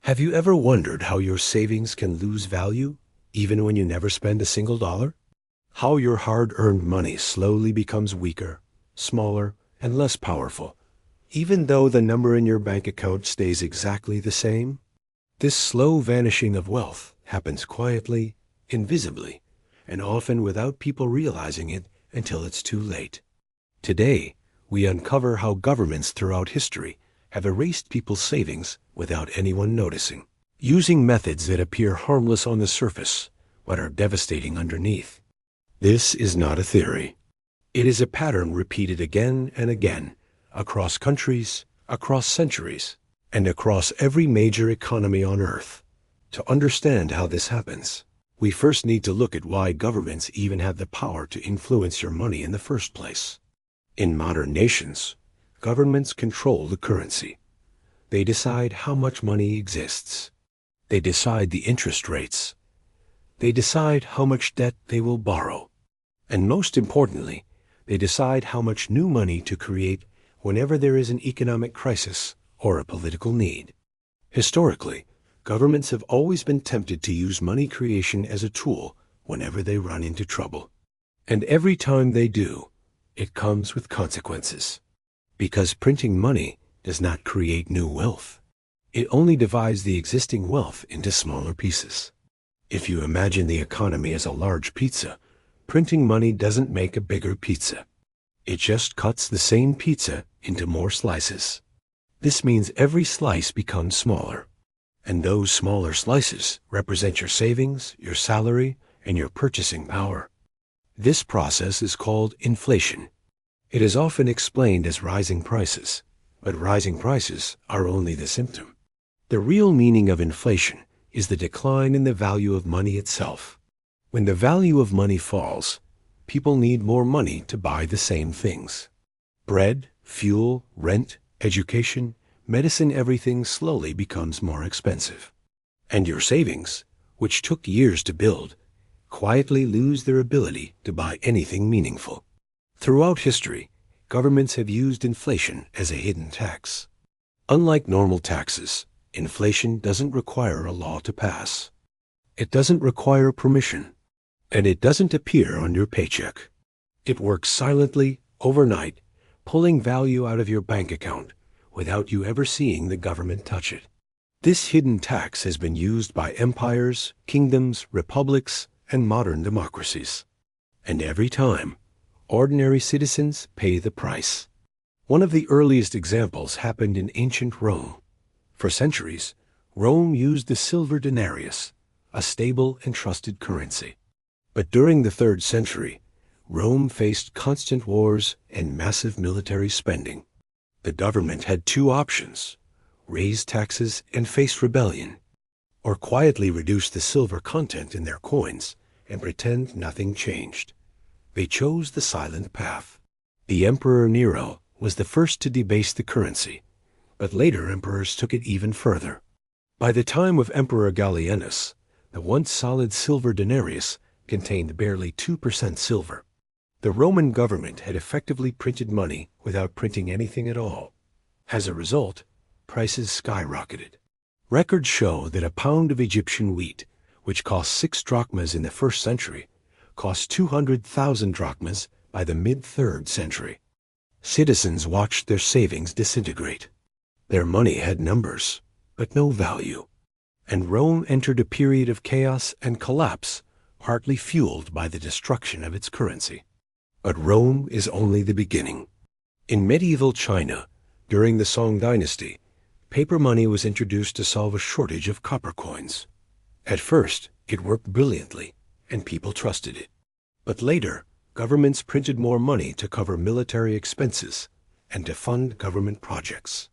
Have you ever wondered how your savings can lose value, even when you never spend a single dollar? How your hard-earned money slowly becomes weaker, smaller, and less powerful, even though the number in your bank account stays exactly the same? This slow vanishing of wealth happens quietly, invisibly, and often without people realizing it until it's too late. Today, we uncover how governments throughout history have erased people's savings without anyone noticing, using methods that appear harmless on the surface but are devastating underneath. This is not a theory. It is a pattern repeated again and again, across countries, across centuries, and across every major economy on Earth. To understand how this happens, we first need to look at why governments even have the power to influence your money in the first place. In modern nations, governments control the currency. They decide how much money exists. They decide the interest rates. They decide how much debt they will borrow. And most importantly, they decide how much new money to create whenever there is an economic crisis or a political need. Historically, governments have always been tempted to use money creation as a tool whenever they run into trouble. And every time they do, it comes with consequences. Because printing money does not create new wealth. It only divides the existing wealth into smaller pieces. If you imagine the economy as a large pizza, printing money doesn't make a bigger pizza. It just cuts the same pizza into more slices. This means every slice becomes smaller. And those smaller slices represent your savings, your salary, and your purchasing power. This process is called inflation. It is often explained as rising prices, but rising prices are only the symptom. The real meaning of inflation is the decline in the value of money itself. When the value of money falls, people need more money to buy the same things. Bread, fuel, rent, education, medicine, everything slowly becomes more expensive. And your savings, which took years to build, quietly lose their ability to buy anything meaningful. Throughout history, governments have used inflation as a hidden tax. Unlike normal taxes, inflation doesn't require a law to pass. It doesn't require permission, and it doesn't appear on your paycheck. It works silently, overnight, pulling value out of your bank account without you ever seeing the government touch it. This hidden tax has been used by empires, kingdoms, republics, and modern democracies. And every time, ordinary citizens pay the price. One of the earliest examples happened in ancient Rome. For centuries, Rome used the silver denarius, a stable and trusted currency. But during the 3rd century, Rome faced constant wars and massive military spending. The government had two options: raise taxes and face rebellion, or quietly reduce the silver content in their coins and pretend nothing changed. They chose the silent path. The Emperor Nero was the first to debase the currency, but later emperors took it even further. By the time of Emperor Gallienus, the once solid silver denarius contained barely 2% silver. The Roman government had effectively printed money without printing anything at all. As a result, prices skyrocketed. Records show that a pound of Egyptian wheat, which cost 6 drachmas in the 1st century, cost 200,000 drachmas by the mid-3rd century. Citizens watched their savings disintegrate. Their money had numbers, but no value. And Rome entered a period of chaos and collapse, partly fueled by the destruction of its currency. But Rome is only the beginning. In medieval China, during the Song dynasty, paper money was introduced to solve a shortage of copper coins. At first, it worked brilliantly, and people trusted it. But later, governments printed more money to cover military expenses and to fund government projects.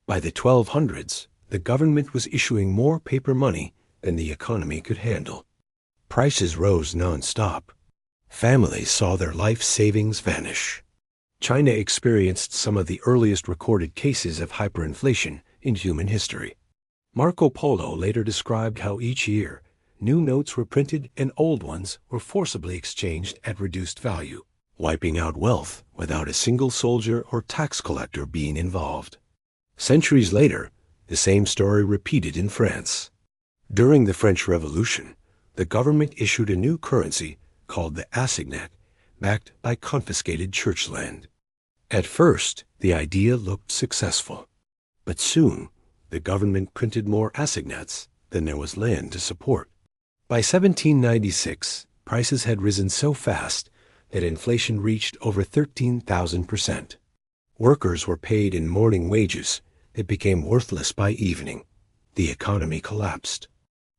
By the 1200s, the government was issuing more paper money than the economy could handle. Prices rose non-stop. Families saw their life savings vanish. China experienced some of the earliest recorded cases of hyperinflation in human history. Marco Polo later described how each year, new notes were printed and old ones were forcibly exchanged at reduced value, wiping out wealth without a single soldier or tax collector being involved. Centuries later, The same story repeated in France. During the French Revolution, the government issued a new currency called the assignat, backed by confiscated church land. At first, the idea looked successful, but soon the government printed more assignats than there was land to support. By 1796, prices had risen so fast that inflation reached over 13,000%. Workers were paid in morning wages that became worthless by evening. The economy collapsed,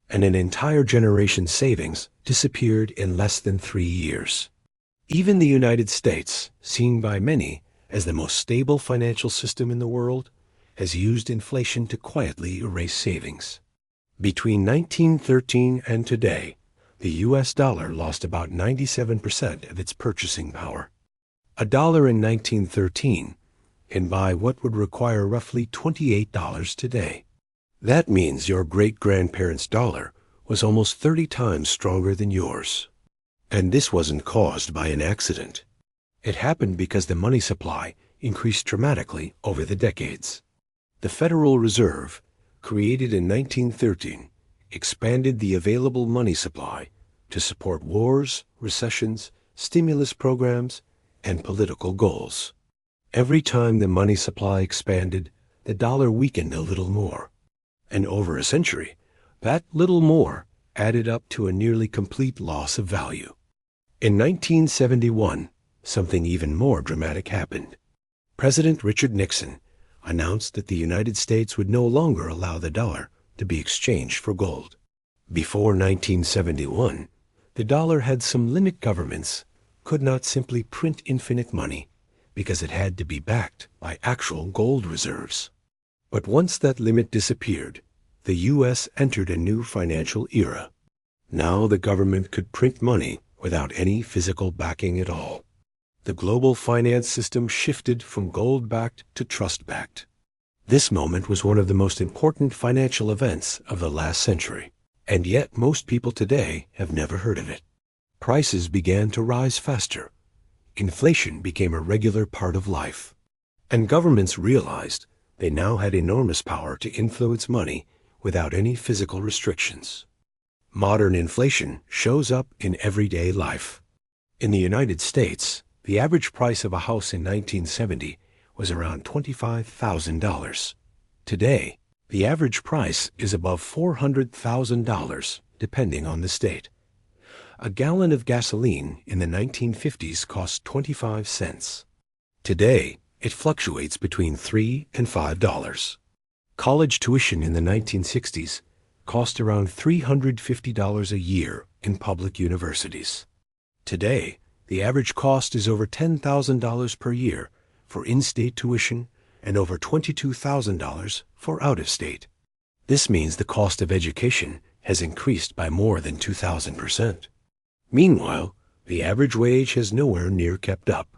and an entire generation's savings disappeared in less than 3 years. Even the United States, seen by many as the most stable financial system in the world, has used inflation to quietly erase savings. Between 1913 and today, the U.S. dollar lost about 97% of its purchasing power. A dollar in 1913 can buy what would require roughly $28 today. That means your great-grandparents' dollar was almost 30 times stronger than yours. And this wasn't caused by an accident. It happened because the money supply increased dramatically over the decades. The Federal Reserve, created in 1913, expanded the available money supply to support wars, recessions, stimulus programs, and political goals. Every time the money supply expanded, the dollar weakened a little more. And over a century, that little more added up to a nearly complete loss of value. In 1971, something even more dramatic happened. President Richard Nixon announced that the United States would no longer allow the dollar to be exchanged for gold. Before 1971, the dollar had some limit. Governments could not simply print infinite money because it had to be backed by actual gold reserves. But once that limit disappeared, the U.S. entered a new financial era. Now the government could print money without any physical backing at all. The global finance system shifted from gold-backed to trust-backed. This moment was one of the most important financial events of the last century, and yet most people today have never heard of it. Prices began to rise faster. Inflation became a regular part of life, and governments realized they now had enormous power to influence money without any physical restrictions. Modern inflation shows up in everyday life. In the United States, the average price of a house in 1970 was around $25,000. Today, the average price is above $400,000, depending on the state. A gallon of gasoline in the 1950s cost 25 cents. Today, it fluctuates between $3 and $5. College tuition in the 1960s cost around $350 a year in public universities. Today, the average cost is over $10,000 per year for in-state tuition and over $22,000 for out-of-state. This means the cost of education has increased by more than 2,000%. Meanwhile, the average wage has nowhere near kept up.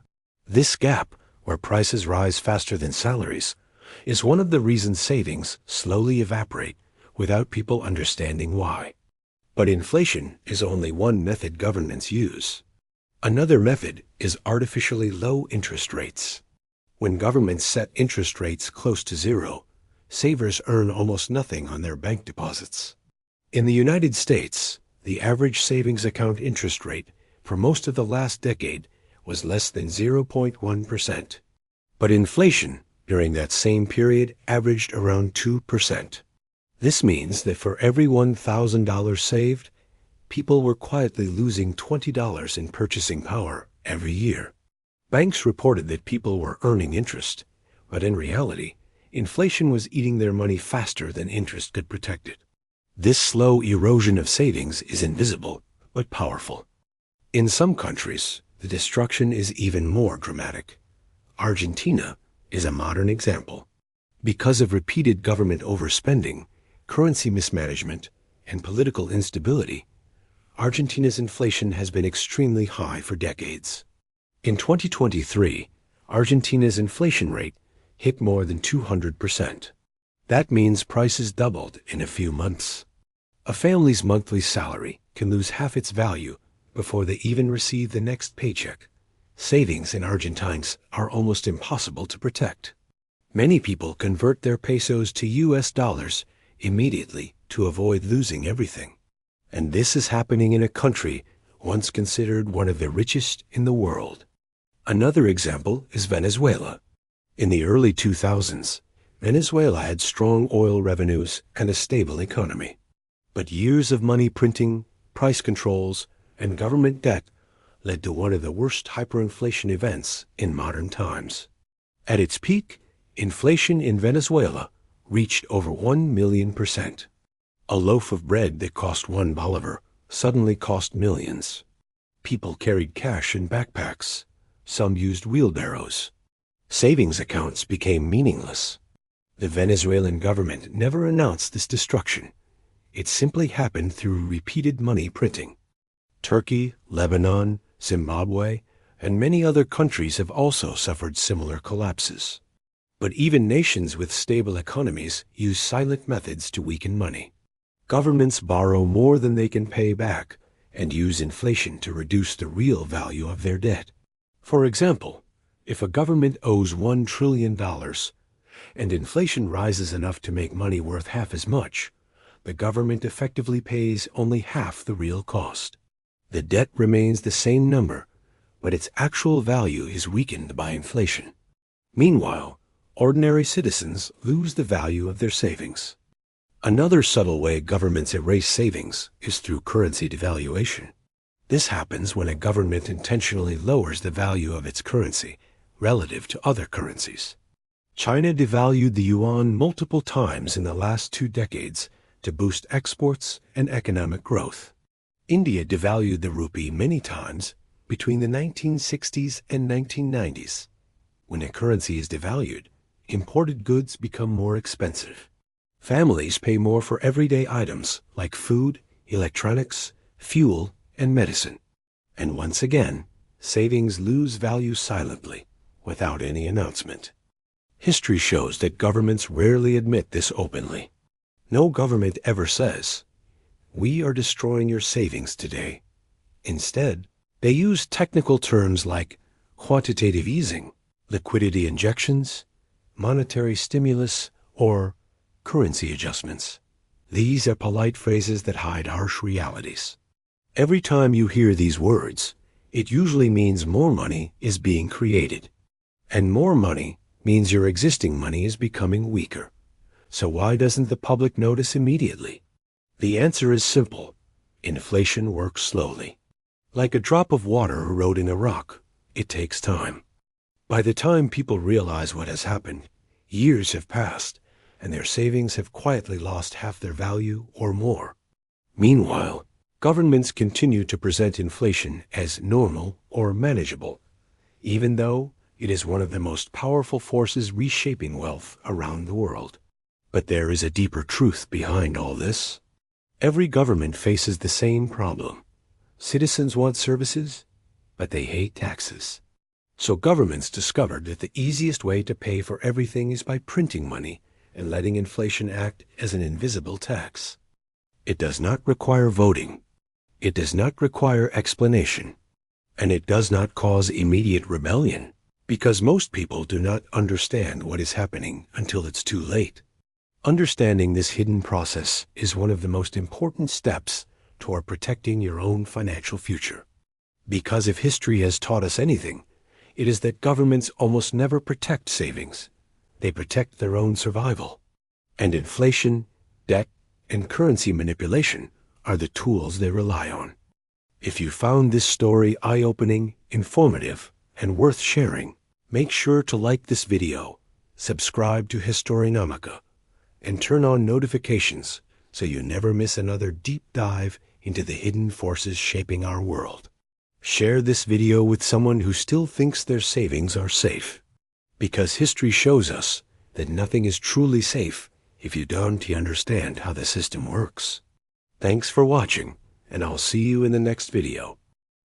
This gap, where prices rise faster than salaries, is one of the reasons savings slowly evaporate without people understanding why. But inflation is only one method governments use. Another method is artificially low interest rates. When governments set interest rates close to zero, savers earn almost nothing on their bank deposits. In the United States, the average savings account interest rate for most of the last decade was less than 0.1%. But inflation during that same period averaged around 2%. This means that for every $1,000 saved, people were quietly losing $20 in purchasing power every year. Banks reported that people were earning interest, but in reality, inflation was eating their money faster than interest could protect it. This slow erosion of savings is invisible, but powerful. In some countries, the destruction is even more dramatic. Argentina is a modern example. Because of repeated government overspending, currency mismanagement, and political instability, Argentina's inflation has been extremely high for decades. In 2023, Argentina's inflation rate hit more than 200%. That means prices doubled in a few months. A family's monthly salary can lose half its value before they even receive the next paycheck. Savings in Argentines are almost impossible to protect. Many people convert their pesos to US dollars immediately to avoid losing everything. And this is happening in a country once considered one of the richest in the world. Another example is Venezuela. In the early 2000s, Venezuela had strong oil revenues and a stable economy. But years of money printing, price controls, and government debt led to one of the worst hyperinflation events in modern times. At its peak, inflation in Venezuela reached over 1,000,000%. A loaf of bread that cost $1 suddenly cost millions. People carried cash in backpacks. Some used wheelbarrows. Savings accounts became meaningless. The Venezuelan government never announced this destruction. It simply happened through repeated money printing. Turkey, Lebanon, Zimbabwe, and many other countries have also suffered similar collapses. But even nations with stable economies use silent methods to weaken money. Governments borrow more than they can pay back and use inflation to reduce the real value of their debt. For example, if a government owes $1 trillion and inflation rises enough to make money worth half as much, the government effectively pays only half the real cost. The debt remains the same number, but its actual value is weakened by inflation. Meanwhile, ordinary citizens lose the value of their savings. Another subtle way governments erase savings is through currency devaluation. This happens when a government intentionally lowers the value of its currency relative to other currencies. China devalued the yuan multiple times in the last 2 decades to boost exports and economic growth. India devalued the rupee many times between the 1960s and 1990s. When a currency is devalued, imported goods become more expensive. Families pay more for everyday items like food, electronics, fuel, and medicine. And once again, savings lose value silently, without any announcement. History shows that governments rarely admit this openly. No government ever says, "We are destroying your savings today." Instead, they use technical terms like quantitative easing, liquidity injections, monetary stimulus, or currency adjustments. These are polite phrases that hide harsh realities. Every time you hear these words, it usually means more money is being created. And more money means your existing money is becoming weaker. So why doesn't the public notice immediately? The answer is simple. Inflation works slowly. Like a drop of water eroding a rock, it takes time. By the time people realize what has happened, years have passed, and their savings have quietly lost half their value or more. Meanwhile, governments continue to present inflation as normal or manageable, even though it is one of the most powerful forces reshaping wealth around the world. But there is a deeper truth behind all this. Every government faces the same problem. Citizens want services, but they hate taxes. So governments discovered that the easiest way to pay for everything is by printing money and letting inflation act as an invisible tax. It does not require voting. It does not require explanation. And it does not cause immediate rebellion, because most people do not understand what is happening until it's too late. Understanding this hidden process is one of the most important steps toward protecting your own financial future. Because if history has taught us anything, it is that governments almost never protect savings. They protect their own survival. And inflation, debt, and currency manipulation are the tools they rely on. If you found this story eye-opening, informative, and worth sharing, make sure to like this video, subscribe to HistoriNomica, and turn on notifications so you never miss another deep dive into the hidden forces shaping our world. Share this video with someone who still thinks their savings are safe, because history shows us that nothing is truly safe if you don't understand how the system works. Thanks for watching, and I'll see you in the next video.